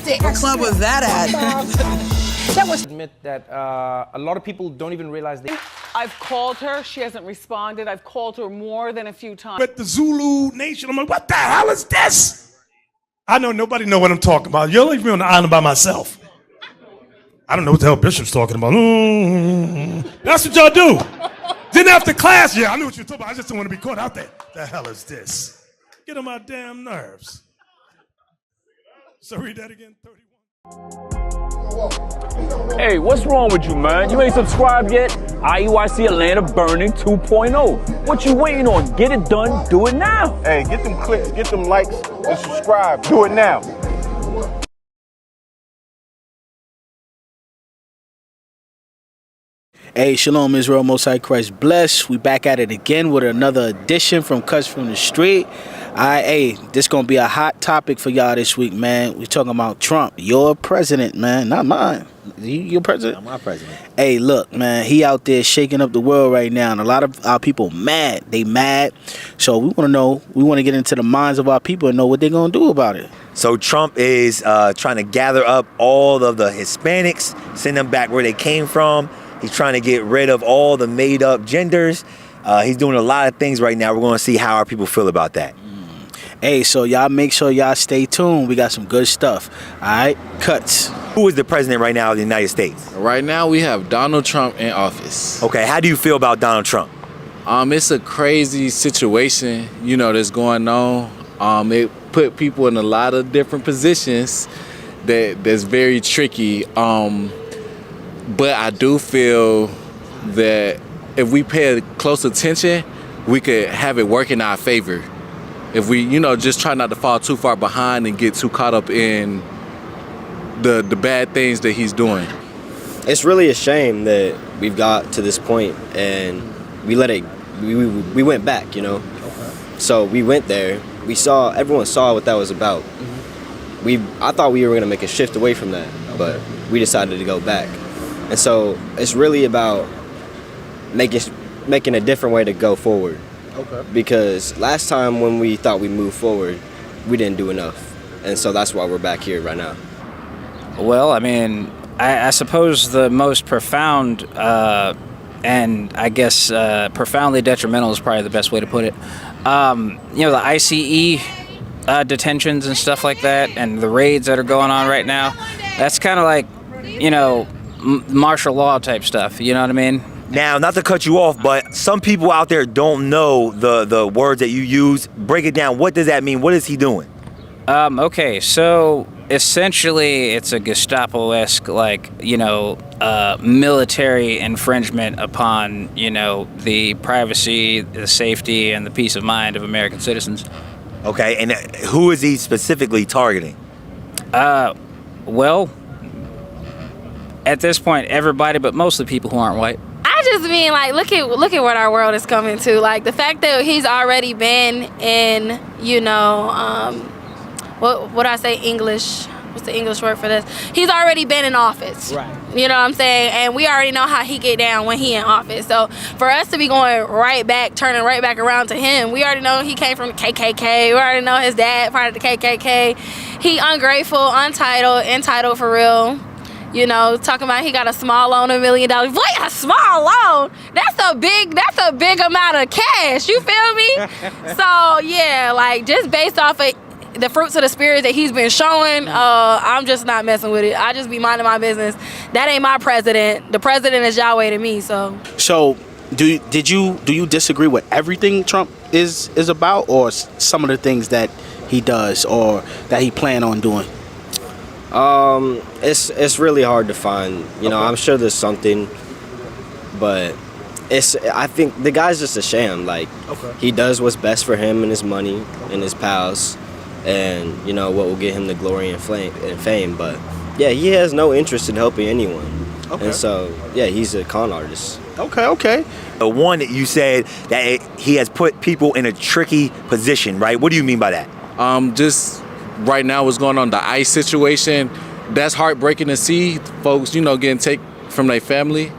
What club was that at? That was admit that a lot of people don't even realize they. I've called her. She hasn't responded. I've called her more than a few times. But the Zulu Nation, I'm like, what the hell is this? I know nobody know what I'm talking about. You'll leave me on the island by myself. I don't know what the hell Bishop's talking about. That's what y'all do. Then after class, yeah, I knew what you were talking about. I just don't want to be caught out there. The hell is this? Get on my damn nerves. So read that again, 31. Hey, what's wrong with you, man? You ain't subscribed yet? IUIC Atlanta Burning 2.0. What you waiting on? Get it done, do it now. Hey, get them clicks, get them likes, and subscribe. Do it now. Hey, Shalom Israel, Most High Christ bless. We back at it again with another edition from Cuts from the Street. Hey, this gonna be a hot topic for y'all this week, man. We talking about Trump, your president, man, not mine. Your president? Not my president. Hey, look, man, he out there shaking up the world right now, and a lot of our people mad. They mad. So we want to get into the minds of our people and know what they're gonna do about it. So Trump is trying to gather up all of the Hispanics, send them back where they came from. He's trying to get rid of all the made-up genders. He's doing a lot of things right now. We're going to see how our people feel about that. Hey, so y'all make sure y'all stay tuned. We got some good stuff. All right, Cuts. Who is the president right now of the United States? Right now, we have Donald Trump in office. Okay, how do you feel about Donald Trump? It's a crazy situation, that's going on. It put people in a lot of different positions that's very tricky. But I do feel that if we pay close attention, we could have it work in our favor. If we, just try not to fall too far behind and get too caught up in the bad things that he's doing. It's really a shame that we've got to this point and we went back, So we went there. Everyone saw what that was about. I thought we were going to make a shift away from that, but we decided to go back. And so it's really about making a different way to go forward. Okay. Because last time when we thought we moved forward, we didn't do enough. And so that's why we're back here right now. Well, I suppose the most profound and I guess profoundly detrimental is probably the best way to put it. The ICE detentions and stuff like that and the raids that are going on right now, that's kind of like, martial law type stuff, you know what I mean? Now, not to cut you off, but some people out there don't know the words that you use. Break it down. What does that mean? What is he doing? Okay, so essentially it's a Gestapo-esque, military infringement upon, the privacy, the safety, and the peace of mind of American citizens. Okay, and who is he specifically targeting? Well, at this point, everybody, but mostly people who aren't white. I just mean, look at what our world is coming to. The fact that he's already been in, what do I say, English? What's the English word for this? He's already been in office. Right. You know what I'm saying? And we already know how he get down when he in office. So for us to be going turning right back around to him, we already know he came from the KKK. We already know his dad part of the KKK. He ungrateful, untitled, entitled for real. Talking about he got a small loan of $1 million. Boy, a small loan? That's a big amount of cash. You feel me? So yeah, just based off of the fruits of the spirit that he's been showing, I'm just not messing with it. I just be minding my business. That ain't my president. The president is Yahweh to me. So do you disagree with everything Trump is about, or some of the things that he does or that he plan on doing? It's really hard to find. Okay. I'm sure there's something, but I think the guy's just a sham. He does what's best for him and his money and his pals, and what will get him the glory and fame. But yeah, he has no interest in helping anyone. Okay. And so yeah, he's a con artist. Okay. The one that you said that he has put people in a tricky position, right? What do you mean by that? Just right now what's going on, the ICE situation, that's heartbreaking to see folks, getting taken from their family.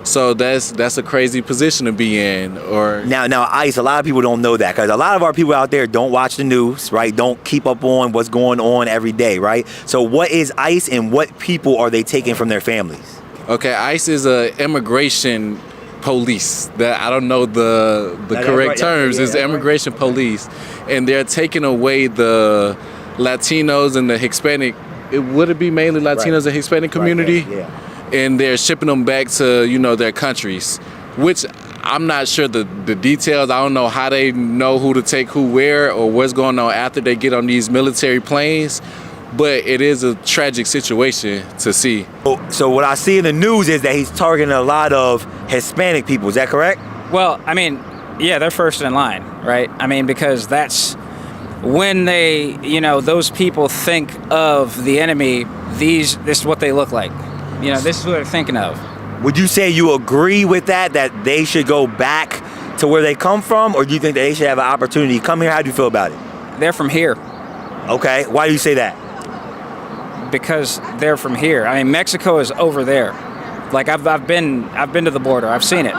So that's a crazy position to be in. Or now, ICE. A lot of people don't know that because a lot of our people out there don't watch the news, right? Don't keep up on what's going on every day, right? So, what is ICE, and what people are they taking from their families? Okay, ICE is a immigration police. That I don't know the correct terms. It's the immigration police, and they're taking away the Latinos and the Hispanic. Would it be mainly Latinos and Hispanic community? Right, yeah. And they're shipping them back to, their countries, which I'm not sure the details. I don't know how they know who to take who where or what's going on after they get on these military planes, but it is a tragic situation to see. So what I see in the news is that he's targeting a lot of Hispanic people. Is that correct? Well, I mean, yeah, they're first in line, right? I mean, because that's when they, those people think of the enemy, this is what they look like. This is what they're thinking of. Would you say you agree with that they should go back to where they come from, or do you think that they should have an opportunity to come here? How do you feel about it? They're from here. Okay, why do you say that? Because they're from here. I mean, Mexico is over there. Like I've been to the border. I've seen it.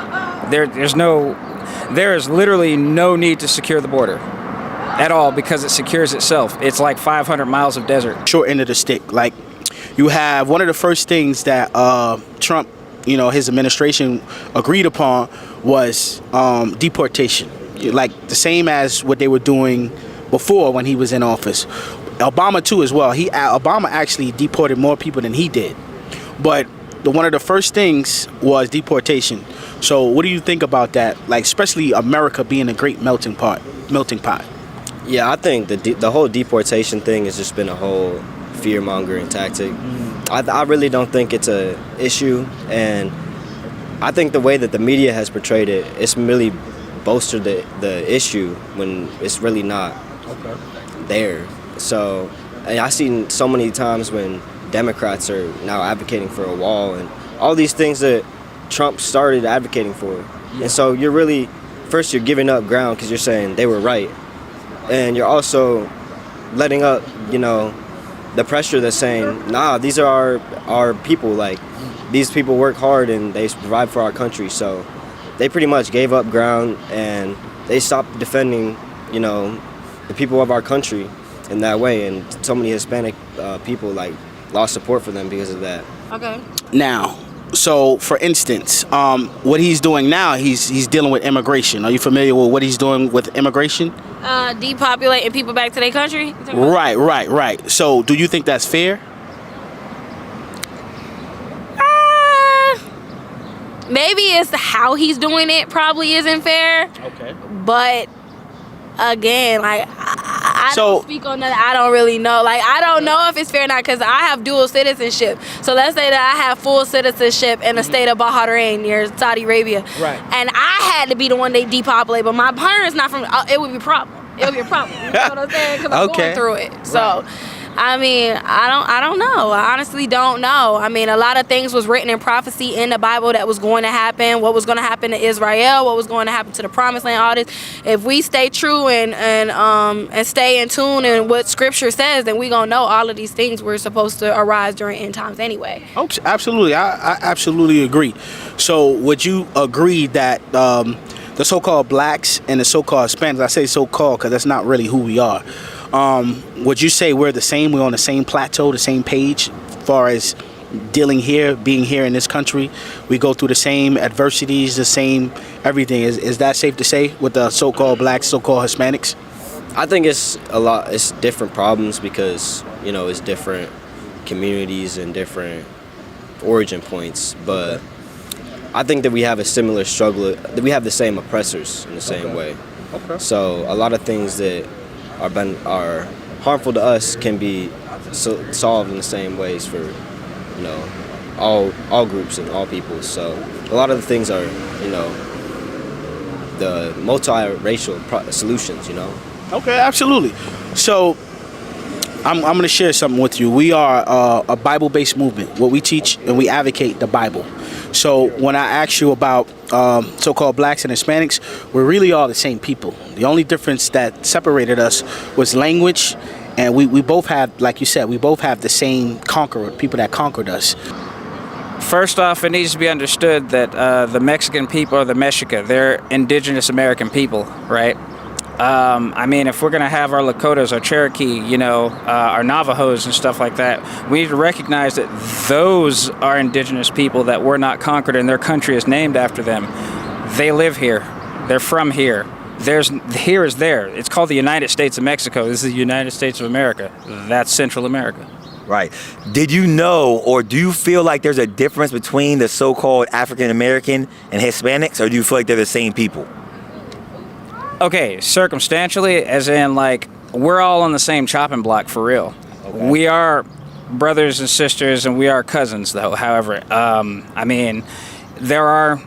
There is literally no need to secure the border at all because it secures itself. It's like 500 miles of desert. Short end of the stick. Like, you have one of the first things that Trump, his administration agreed upon was deportation. Like the same as what they were doing before when he was in office. Obama too as well. Obama actually deported more people than he did. But one of the first things was deportation. So what do you think about that? Like, especially America being a great melting pot. Yeah, I think the whole deportation thing has just been a whole fear-mongering tactic. I really don't think it's a issue, and I think the way that the media has portrayed it, it's really bolstered the issue when it's really not there. So, and I've seen so many times when Democrats are now advocating for a wall and all these things that Trump started advocating for. And so you're giving up ground because you're saying they were right, and you're also letting up, the pressure that's saying, nah, these are our people. Like, these people work hard and they provide for our country. So they pretty much gave up ground and they stopped defending, the people of our country in that way. And so many Hispanic people lost support for them because of that. Okay. Now, so for instance, what he's doing now, he's dealing with immigration. Are you familiar with what he's doing with immigration? Depopulating people back to their country. Right. So do you think that's fair? Maybe it's how he's doing it probably isn't fair. Okay. But again, I don't speak on that. I don't really know. I don't know if it's fair or not because I have dual citizenship. So let's say that I have full citizenship in the state of Bahrain near Saudi Arabia. Right. And I had to be the one they depopulate, but my parents not from. It would be a problem. It would be a problem. You know what I'm saying? Because I'm going through it. So. I mean, I don't know. I honestly don't know. I mean, a lot of things was written in prophecy in the Bible that was going to happen, what was going to happen to Israel, what was going to happen to the promised land, all this. If we stay true and stay in tune in what scripture says, then we're going to know all of these things were supposed to arise during end times anyway. Oh, absolutely. I absolutely agree. So would you agree that the so-called blacks and the so-called Hispanics, I say so-called because that's not really who we are, would you say we're the same? We're on the same plateau, the same page, as far as being here in this country? We go through the same adversities, the same everything. Is that safe to say with the so-called blacks, so-called Hispanics? I think it's different problems because, it's different communities and different origin points. But I think that we have a similar struggle, that we have the same oppressors in the same way. Okay. So a lot of things that are harmful to us can be solved in the same ways for all groups and all people. So a lot of the things are the multiracial solutions. Okay, absolutely. So I'm going to share something with you. We are a Bible-based movement. What we teach and we advocate the Bible. So when I ask you about so-called blacks and Hispanics, we're really all the same people. The only difference that separated us was language, and we both have, like you said, we both have the same conqueror, people that conquered us. First off, it needs to be understood that the Mexican people are the Mexica. They're indigenous American people, right? I mean, if we're going to have our Lakotas, our Cherokee, our Navajos and stuff like that, we need to recognize that those are indigenous people that were not conquered and their country is named after them. They live here. They're from here. Here is there. It's called the United States of Mexico. This is the United States of America. That's Central America. Right. Did you know, or do you feel like there's a difference between the so-called African American and Hispanics, or do you feel like they're the same people? Okay, circumstantially, as in like we're all on the same chopping block for real. Okay. We are brothers and sisters, and we are cousins, though. However, I mean, there are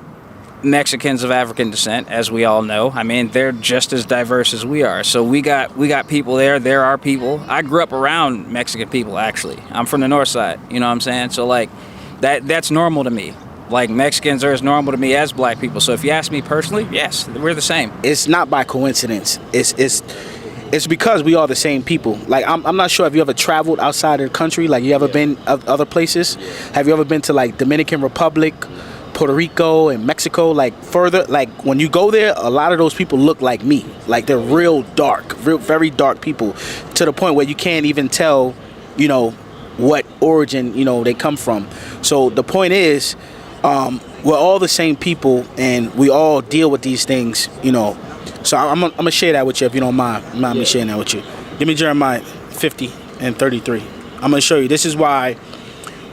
Mexicans of African descent, as we all know. I mean, they're just as diverse as we are. So we got people there. There are people. I grew up around Mexican people, actually. I'm from the north side. You know what I'm saying? So like that's normal to me. Like Mexicans are as normal to me as black people. So if you ask me personally, yes, we're the same. It's not by coincidence. It's because we are the same people. Like I'm not sure if you ever traveled outside of the country. Like you ever been other places? Have you ever been to like Dominican Republic, Puerto Rico, and Mexico? Like further, like when you go there, a lot of those people look like me. Like they're real dark, very dark people, to the point where you can't even tell, what origin they come from. So the point is, we're all the same people, and we all deal with these things, So I'm gonna share that with you if you don't mind me sharing that with you. Give me Jeremiah 50 and 33. I'm gonna show you. This is why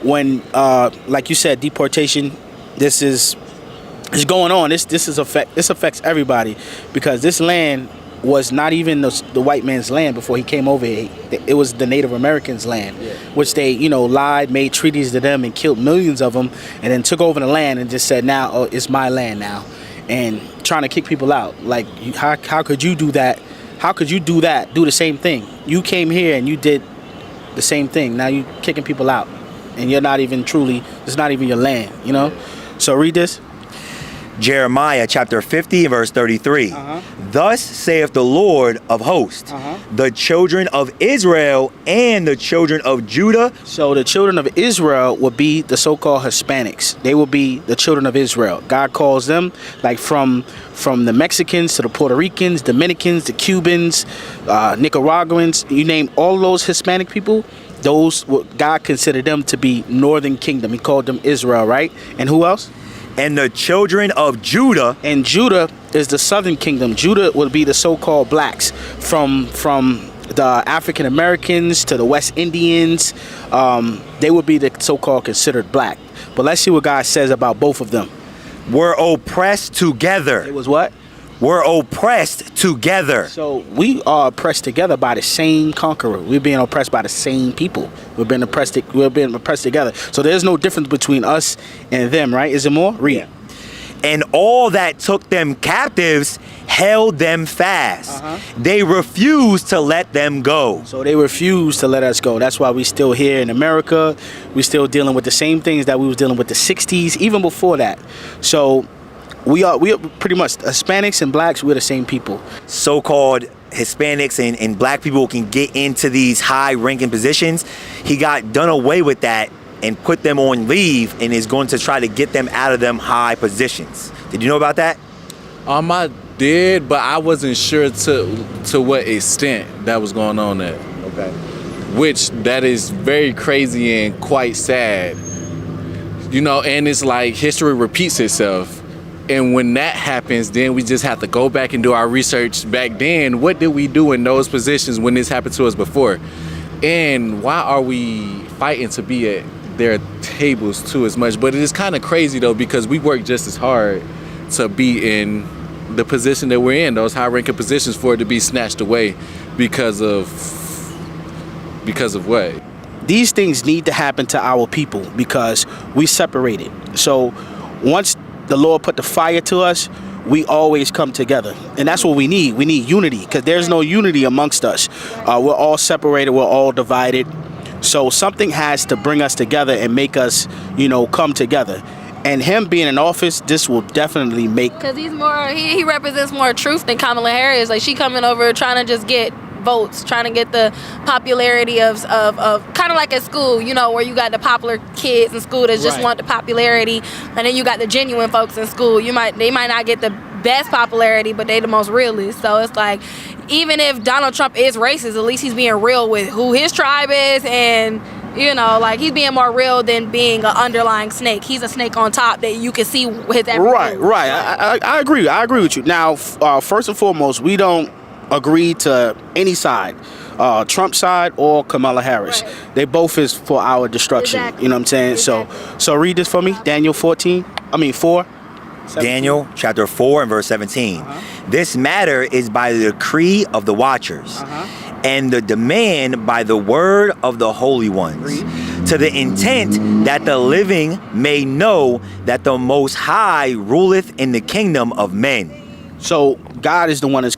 when, like you said, deportation, this is going on. This affects everybody, because this land was not even the white man's land before he came over here. It was the Native Americans' land, which they, lied, made treaties to them, and killed millions of them, and then took over the land and just said, now, oh, it's my land now, and trying to kick people out. Like, how could you do that? How could you do that? Do the same thing? You came here and you did the same thing. Now you kicking people out, and you're not even truly. It's not even your land, So read this. Jeremiah chapter 50, verse 33. Thus saith the Lord of hosts, the children of Israel and the children of Judah. So the children of Israel would be the so-called Hispanics. They will be the children of Israel. God calls them, like from the Mexicans to the Puerto Ricans, Dominicans, the Cubans, Nicaraguans. You name all those Hispanic people. Those, God considered them to be Northern Kingdom. He called them Israel, right? And who else? And the children of Judah. And Judah is the Southern Kingdom. Judah would be the so-called blacks, from the African Americans to the West Indians. They would be the so-called considered black. But let's see what God says about both of them. Were oppressed together. It was what? Were oppressed together. So we are oppressed together by the same conqueror. We're being oppressed by the same people. We're being oppressed together. So there's no difference between us and them, right? Is it more? Read. Yeah. And all that took them captives held them fast. They refused to let them go. So they refused to let us go. That's why we still here in America. We still dealing with the same things that we was dealing with the 60s, even before that. So we are pretty much Hispanics and blacks. We're the same people. So-called Hispanics and black people can get into these high-ranking positions. He got done away with that and put them on leave, and is going to try to get them out of them high positions. Did you know about that? I did, but I wasn't sure to what extent that was going on there. Okay. Which that is very crazy and quite sad. And it's like history repeats itself. And when that happens, then we just have to go back and do our research back then. What did we do in those positions when this happened to us before? And why are we fighting to be at their tables too as much? But it is kind of crazy though, because we work just as hard to be in the position that we're in, those high-ranking positions, for it to be snatched away because of what? These things need to happen to our people because we separated. So once the Lord put the fire to us, we always come together, and that's what we need. We need unity, because there's no unity amongst us. We're all separated. We're all divided. So something has to bring us together and make us, come together. And him being in office, this will definitely make. Because he represents more truth than Kamala Harris. Like, she coming over trying to just get votes, trying to get the popularity of kind of like at school, you know, where you got the popular kids in school that just want the popularity, and then you got the genuine folks in school. They might not get the best popularity, but they the most realist. So it's like, even if Donald Trump is racist, at least he's being real with who his tribe is, and you know, like, he's being more real than being an underlying snake. He's a snake on top that you can see his every move. Right. I agree. I agree with you. Now, first and foremost, we don't agree to any side, Trump side or Kamala Harris. Right. They both is for our destruction. Exactly. You know what I'm saying? Exactly. So read this for me, Daniel 4. 17. Daniel chapter 4 and verse 17. This matter is by the decree of the watchers, and the demand by the word of the holy ones, to the intent that the living may know that the Most High ruleth in the kingdom of men. So God is the one that's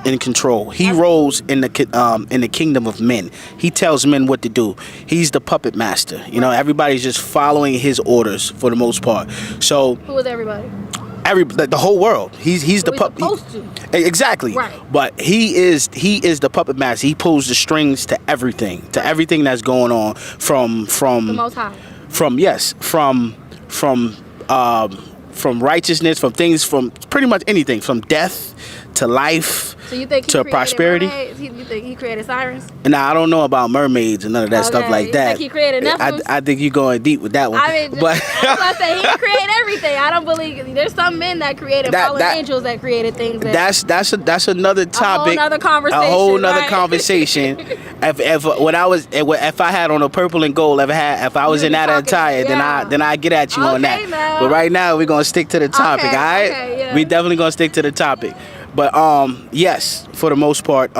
in control. He rules in the kingdom of men. He tells men what to do. He's the puppet master. You know, everybody's just following his orders for the most part. So Who is everybody? The whole world. He's the puppet. Exactly. Right. But he is the puppet master. He pulls the strings to everything that's going on from The Most High. From righteousness, from things, from pretty much anything, from death to life. So you think he to created prosperity? mermaids? You think he created sirens? Now I don't know about mermaids and none of that stuff Okay. like You that. think he created Nephilims? I think you're going deep with that one. I mean, but that's what I say. He created everything. I don't believe there's some men that created fallen angels that created things. That's another topic. A whole nother conversation. A whole nother right? conversation. If I had on a purple and gold, if I was in that attire, then I get at you on that. Now. But right now we're gonna stick to the topic. Okay, all right? okay, yeah. We definitely gonna stick to the topic. But yes, for the most part,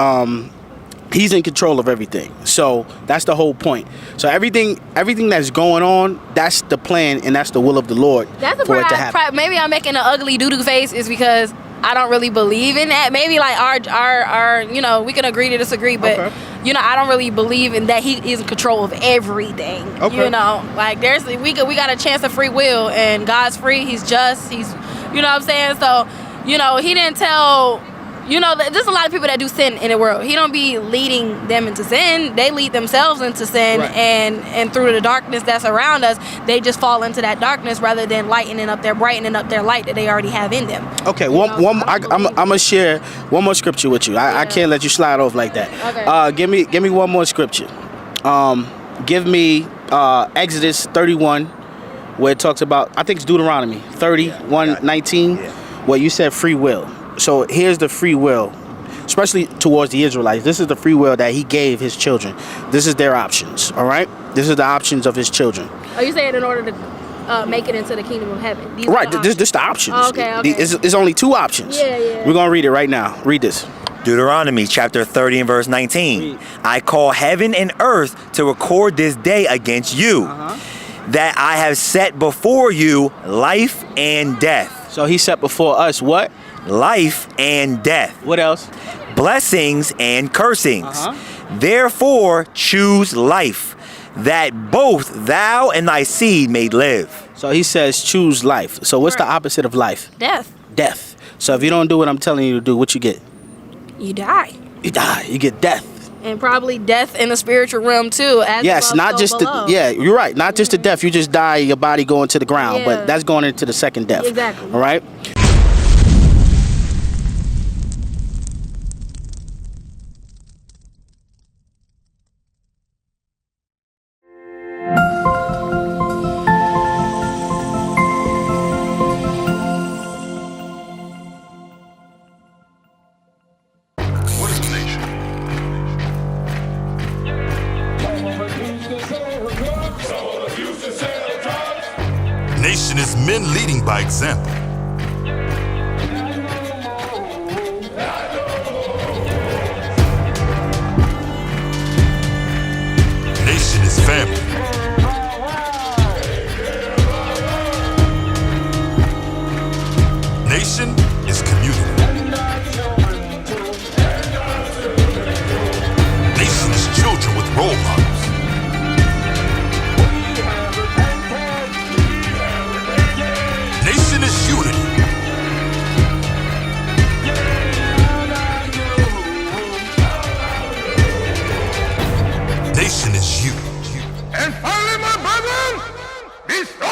he's in control of everything. So that's the whole point. So everything that's going on, that's the plan and that's the will of the Lord for it to happen. Maybe I'm making an ugly doo-doo face is because I don't really believe in that. Maybe like our you know, we can agree to disagree, but you know, I don't really believe in that he is in control of everything. Okay. You know, like we got a chance of free will, and God's free, he's just, he's, you know what I'm saying? So, you know, he didn't tell, you know, there's a lot of people that do sin in the world. He don't be leading them into sin. They lead themselves into sin, right. and through the darkness that's around us, they just fall into that darkness rather than brightening up their light that they already have in them. Okay, I'm gonna share one more scripture with you. I can't let you slide off like that. Okay. Give me one more scripture. Give me Exodus 31, where it talks about, I think it's Deuteronomy 31:19, where you said free will. So here's the free will, especially towards the Israelites. This is the free will that he gave his children. This is their options, all right? This is the options of his children. Are you saying in order to make it into the kingdom of heaven? These Right, are this is the options. Oh, okay. It's only two options. Yeah. We're going to read it right now. Read this. Deuteronomy chapter 30 and verse 19. I call heaven and earth to record this day against you, that I have set before you life and death. So he set before us what? Life and death. What else? Blessings and cursings. Therefore choose life, that both thou and thy seed may live. So he says choose life. So what's the opposite of life? Death. Death. So if you don't do what I'm telling you to do, what you get? You die. You die. You get death. And probably death in the spiritual realm too. As Yes, above, not so just below. you're right. Not just the death. You just die, your body going to the ground, but that's going into the second death. Exactly. All right? Nation is men leading by example. Nation is family. Nation is community. Nation is children with role models. Nation is you Destroy!